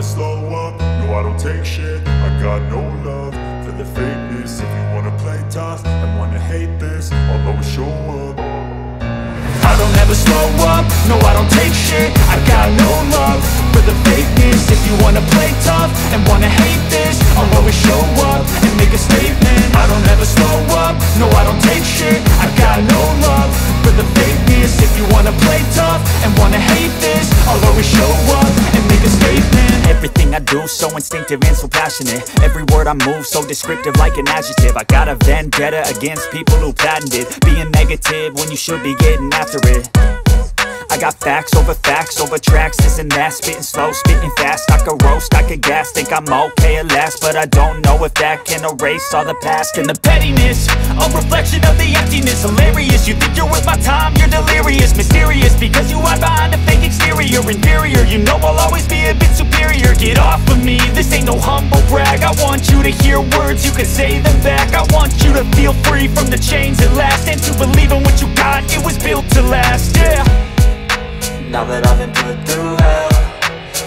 never slow up, no I don't take shit. I got no love for the fakeness. If you wanna play tough and wanna hate this, I'll always show up. I don't ever slow up, no I don't take shit. I got no love for the fakeness. If you wanna play tough and wanna hate this, I'll always show up and make a statement. I don't ever slow up, no I don't take shit. I got no love for the fakeness. If you wanna play tough and wanna hate this, I'll always show up and make a statement. Everything I do so instinctive and so passionate. Every word I move so descriptive like an adjective. I got a vendetta against people who patented being negative when you should be getting after it. I got facts over tracks, this and that. Spitting slow, spitting fast. I could roast, I could gas. Think I'm okay at last, but I don't know if that can erase all the past. And the pettiness, a reflection of the emptiness. Hilarious, you think you're worth my time, you're delirious. Mysterious, because you hide behind a fake exterior. Inferior, you know I'll always be a bit superior. Get off of me, this ain't no humble brag. I want you to hear words, you can say them back. I want you to feel free from the chains at last, and to believe in what you got, it was built to last, yeah. Now that I've been put through hell,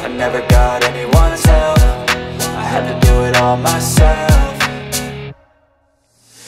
I never got anyone's help. I had to do it all myself.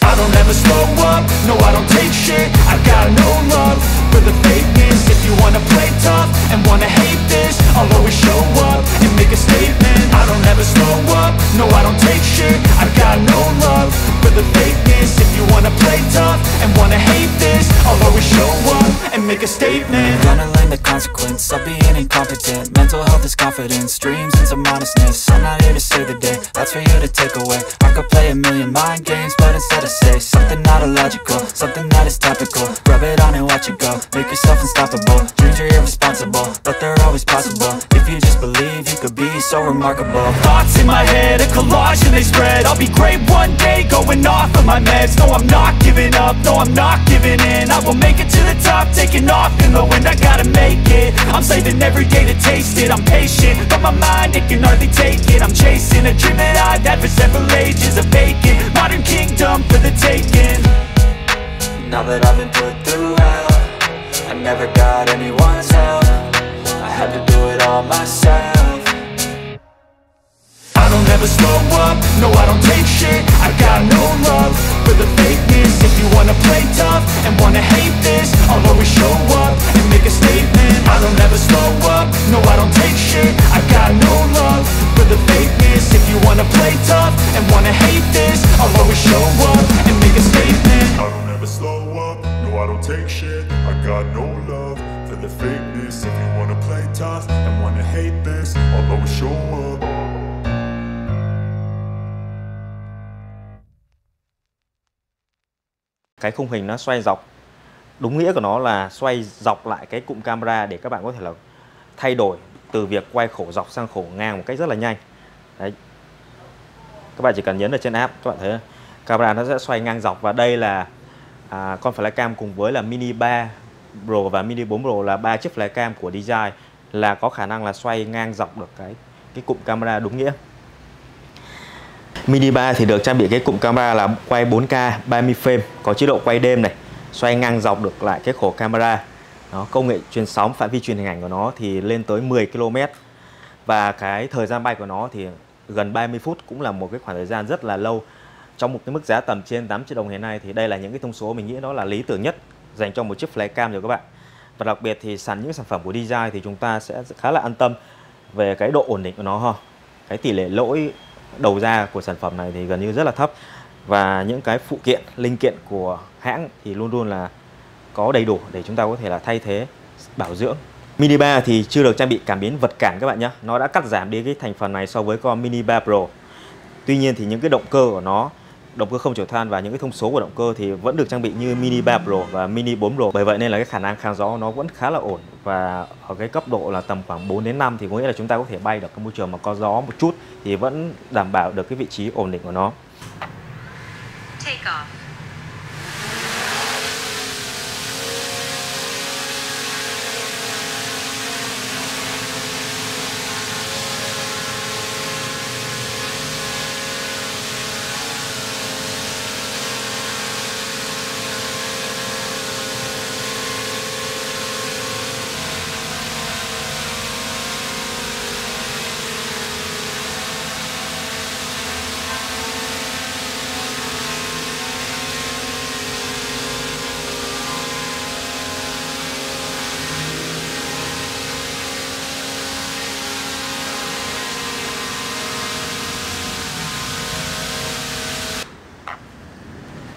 I don't ever slow up, no I don't take shit. I got no love for the fakeness. If you wanna play tough and wanna hate this, I'll always show up and make a statement. I don't ever slow up, no I don't take shit. I got no love for the fakeness. If you wanna play tough and wanna hate this, I'll always show up and make a statement. Gonna learn the consequence of being incompetent. Mental health is confidence, dreams and some honestness. I'm not here to save the day, that's for you to take away. I could play a million mind games, but instead I say something not illogical, something that is topical. Rub it on and watch it go, make yourself unstoppable. Dreams are irresponsible, but they're always possible. If you just believe, you could be so remarkable. Thoughts in my head, a collage and they spread. I'll be great one day, going off of my meds. No, I'm not giving up, no, I'm not giving in. I will make it to the top, taking off in the wind. I gotta make it, I'm saving every day to taste it. I'm patient, but my mind, it can hardly take it. I'm chasing a dream that I've had for several ages. A vacant, modern kingdom for the taking. Now that I've been put through hell, I never got anyone's help. I had to do it all myself. I don't ever slow up, no I don't take shit. I got no love for the fakeness. If you wanna play tough and wanna hate this, I'll always show up and make a statement. I don't ever slow up, no I don't take shit. I got no love for the fakeness. If you wanna play tough and wanna hate this, I'll always show up and make a statement. I don't ever slow up, no I don't take shit. I got no love for the fakeness. If you wanna play tough and wanna hate this, I'll always show up. Cái khung hình nó xoay dọc, đúng nghĩa của nó là xoay dọc lại cái cụm camera để các bạn có thể là thay đổi từ việc quay khổ dọc sang khổ ngang một cách rất là nhanh. Đấy. Các bạn chỉ cần nhấn ở trên app, các bạn thấy camera nó sẽ xoay ngang dọc. Và đây là con Flycam cùng với là Mini 3 Pro và Mini 4 Pro là 3 chiếc Flycam của DJI là có khả năng là xoay ngang dọc được cái cụm camera đúng nghĩa. Mini 3 thì được trang bị cái cụm camera là quay 4K 30 frame, có chế độ quay đêm này, xoay ngang dọc được lại cái khổ camera. Đó, công nghệ truyền sóng, phạm vi truyền hình ảnh của nó thì lên tới 10 km. Và cái thời gian bay của nó thì gần 30 phút, cũng là một cái khoảng thời gian rất là lâu. Trong một cái mức giá tầm trên 8 triệu đồng hiện nay thì đây là những cái thông số mình nghĩ nó là lý tưởng nhất dành cho một chiếc Flycam rồi các bạn. Và đặc biệt thì những sản phẩm của DJI thì chúng ta sẽ khá là an tâm về cái độ ổn định của nó ha. Cái tỷ lệ lỗi đầu ra của sản phẩm này thì gần như rất là thấp. Và những cái phụ kiện, linh kiện của hãng thì luôn luôn là có đầy đủ để chúng ta có thể là thay thế, bảo dưỡng. Mini 3 thì chưa được trang bị cảm biến vật cản các bạn nhé. Nó đã cắt giảm đi cái thành phần này so với con Mini 3 Pro. Tuy nhiên thì những cái động cơ của nó, động cơ không chở than và những cái thông số của động cơ thì vẫn được trang bị như Mini 3 Pro và Mini 4 Pro. Bởi vậy nên là cái khả năng kháng gió nó vẫn khá là ổn. Và ở cái cấp độ là tầm khoảng 4 đến 5 thì có nghĩa là chúng ta có thể bay được cái môi trường mà có gió một chút thì vẫn đảm bảo được cái vị trí ổn định của nó. Take off.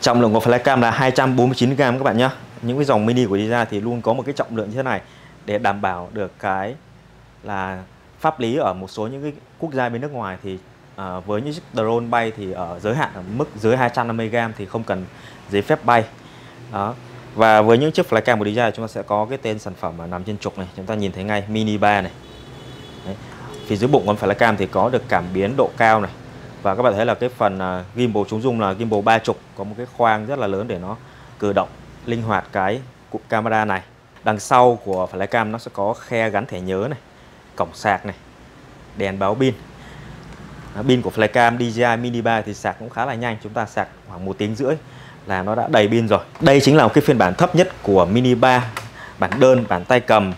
Trọng lượng của Flycam là 249g các bạn nhé. Những cái dòng mini của DJI thì luôn có một cái trọng lượng như thế này để đảm bảo được cái là pháp lý ở một số những cái quốc gia bên nước ngoài thì với những chiếc drone bay thì ở giới hạn ở mức dưới 250g thì không cần giấy phép bay. Đó. Và với những chiếc Flycam của DJI chúng ta sẽ có cái tên sản phẩm mà nằm trên trục này, chúng ta nhìn thấy ngay Mini 3 này. Đấy. Phía dưới bụng con Flycam thì có được cảm biến độ cao này. Và các bạn thấy là cái phần gimbal chống rung là gimbal 30, có một cái khoang rất là lớn để nó cử động linh hoạt cái cụm camera này. Đằng sau của Flycam nó sẽ có khe gắn thẻ nhớ này, cổng sạc này, đèn báo pin. Pin của Flycam DJI Mini 3 thì sạc cũng khá là nhanh, chúng ta sạc khoảng 1 tiếng rưỡi là nó đã đầy pin rồi. Đây chính là một cái phiên bản thấp nhất của Mini 3, bản đơn, bản tay cầm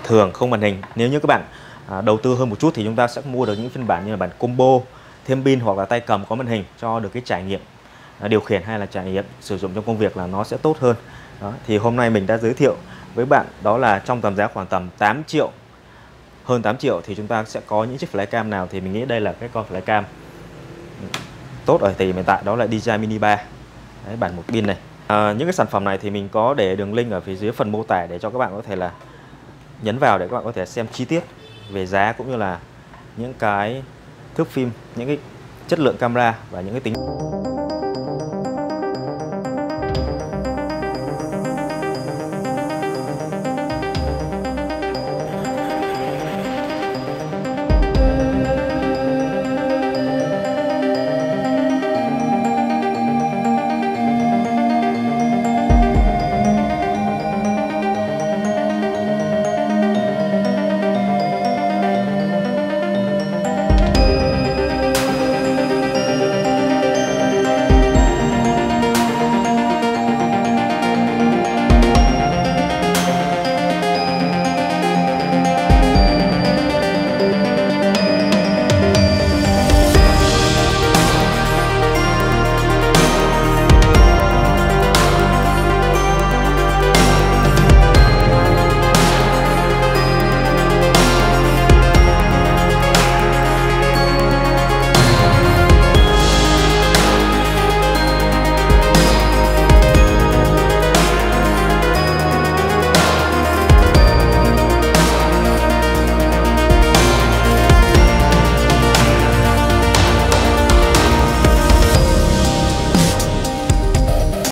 thường không màn hình. Nếu như các bạn đầu tư hơn một chút thì chúng ta sẽ mua được những phiên bản như là bản combo, thêm pin hoặc là tay cầm có màn hình cho được cái trải nghiệm điều khiển hay là trải nghiệm sử dụng trong công việc là nó sẽ tốt hơn. Đó. Thì hôm nay mình đã giới thiệu với bạn đó là trong tầm giá khoảng tầm 8 triệu, hơn 8 triệu thì chúng ta sẽ có những chiếc Flycam nào thì mình nghĩ đây là cái con Flycam tốt ở thời điểm hiện tại, đó là DJI Mini 3. Đấy, bản một pin này. Những cái sản phẩm này thì mình có để đường link ở phía dưới phần mô tả để cho các bạn có thể là nhấn vào để các bạn có thể xem chi tiết về giá cũng như là những cái thước phim, những cái chất lượng camera và những cái tính